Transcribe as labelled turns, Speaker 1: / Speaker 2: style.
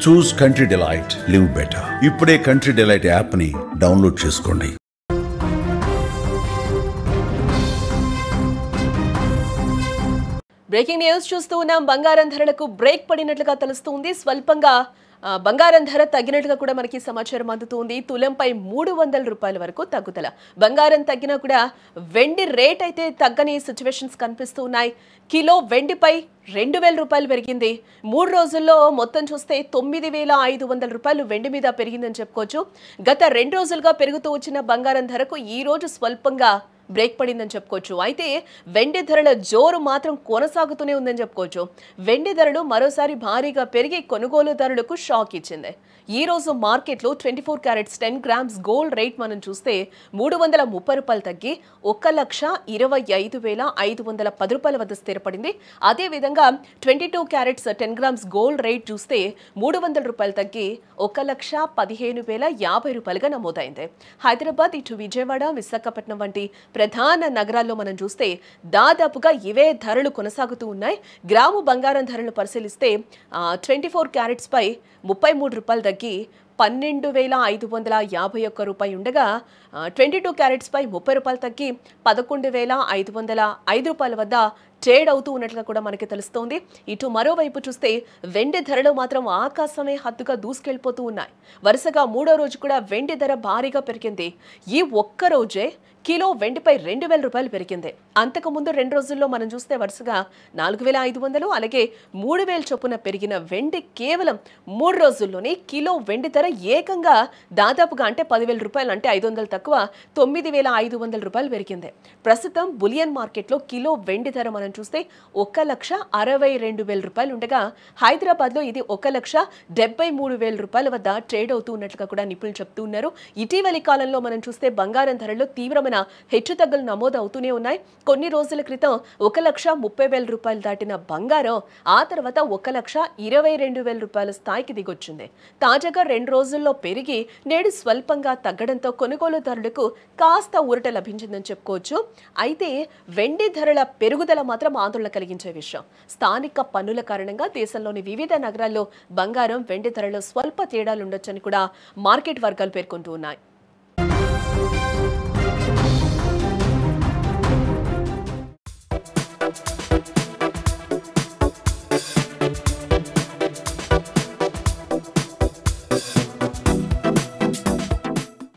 Speaker 1: చూస్ country delight, live better. ఇప్పుడే country delight app ని download చేసుకోండి.
Speaker 2: బ్రేకింగ్ న్యూస్ చూస్తూ ఉన్నాం. బంగారం ధరలకు బ్రేక్ పడినట్లుగా తెలుస్తుంది. స్వల్పంగా బంగారం ధర తగ్గినట్లుగా కూడా మనకి సమాచారం అందుతుంది. తులంపై 300 రూపాయల వరకు తగ్గుదల. బంగారం తగ్గినా కూడా వెండి రేట్ అయితే తగ్గని సిచ్యువేషన్స్ కనిపిస్తూ ఉన్నాయి. కిలో వెండిపై 2000 రూపాయలు పెరిగింది. 3 రోజుల్లో మొత్తం చూస్తే 9500 రూపాయలు వెండి మీద పెరిగిందని చెప్పుకోవచ్చు. గత 2 రోజులుగా పెరుగుతూ వచ్చిన బంగారం ధరకు ఈ రోజు స్వల్పంగా బ్రేక్ పడిందని చెప్పుకోవచ్చు. అయితే వెండి ధరల జోరు మాత్రం కొనసాగుతూనే ఉందని చెప్పుకోవచ్చు. వెండి ధరలు మరోసారి భారీగా పెరిగి కొనుగోలుదారులకు షాక్ ఇచ్చింది. ఈ రోజు మార్కెట్లో 24 క్యారెట్స్ 10 గ్రామ్స్ గోల్డ్ రేట్ మనం చూస్తే 330 రూపాయలు తగ్గి 1,25,510 రూపాయల వద్ద స్థిరపడింది. అదేవిధంగా 22 క్యారెట్స్ 10 గ్రామ్స్ గోల్డ్ రేట్ చూస్తే 300 రూపాయలు తగ్గి 1,15,050 రూపాయలుగా నమోదైంది. హైదరాబాద్, ఇటు విజయవాడ, విశాఖపట్నం వంటి ప్రధాన నగరాల్లో మనం చూస్తే దాదాపుగా ఇవే ధరలు కొనసాగుతూ ఉన్నాయి. గ్రాము బంగారం ధరలు పరిశీలిస్తే 24 క్యారెట్స్ పై 33 రూపాయలు తగ్గి 12,551 రూపాయి ఉండగా 22 క్యారెట్స్ పై 30 రూపాయలు తగ్గి 11,505 రూపాయల వద్ద ట్రేడ్ అవుతూ ఉన్నట్లుగా కూడా మనకి తెలుస్తోంది. ఇటు మరోవైపు చూస్తే వెండి ధరలు మాత్రం ఆకాశమే హద్దుగా దూసుకెళ్లిపోతూ ఉన్నాయి. వరుసగా 3వ రోజు కూడా వెండి ధర భారీగా పెరిగింది. ఈ ఒక్క రోజే కిలో వెండిపై 2000 రూపాయలు పెరిగింది. అంతకుముందు 2 రోజుల్లో మనం చూస్తే వరుసగా 4500 అలాగే 3000 చొప్పున పెరిగిన వెండి కేవలం 3 రోజుల్లోనే కిలో వెండి ధర ఏకంగా దాదాపుగా అంటే 10,000 రూపాయలు, అంటే 500 తక్కువ 9500 రూపాయలు పెరిగింది. ప్రస్తుతం బులియన్ మార్కెట్లో కిలో వెండి ధర మనం చూస్తే 1,62,000 రూపాయలు ఉండగా హైదరాబాద్లో ఇది 1,73,000 రూపాయల వద్ద ట్రేడ్ అవుతూ ఉన్నట్లుగా కూడా నిపుణులు చెప్తూ ఉన్నారు. ఇటీవలి కాలంలో మనం చూస్తే బంగారం ధరల్లో తీవ్రమైన హెచ్చుతగ్గులు నమోదు అవుతూనే ఉన్నాయి. కొన్ని రోజుల క్రితం 1,30,000 రూపాయలు దాటిన బంగారం ఆ తర్వాత 1,22,000 రూపాయల స్థాయికి దిగొచ్చింది. తాజాగా 2 రోజుల్లో పెరిగి నేడు స్వల్పంగా తగ్గడంతో కొనుగోలుదారులకు కాస్త ఊరట లభించిందని చెప్పుకోవచ్చు. అయితే వెండి ధరల పెరుగుదల మాత్రం ఆందోళన కలిగించే విషయం. స్థానిక పన్నుల కారణంగా దేశంలోని వివిధ నగరాల్లో బంగారం, వెండి ధరలో స్వల్ప తేడాలుండొచ్చని కూడా మార్కెట్ వర్గాలు పేర్కొంటూ ఉన్నాయి.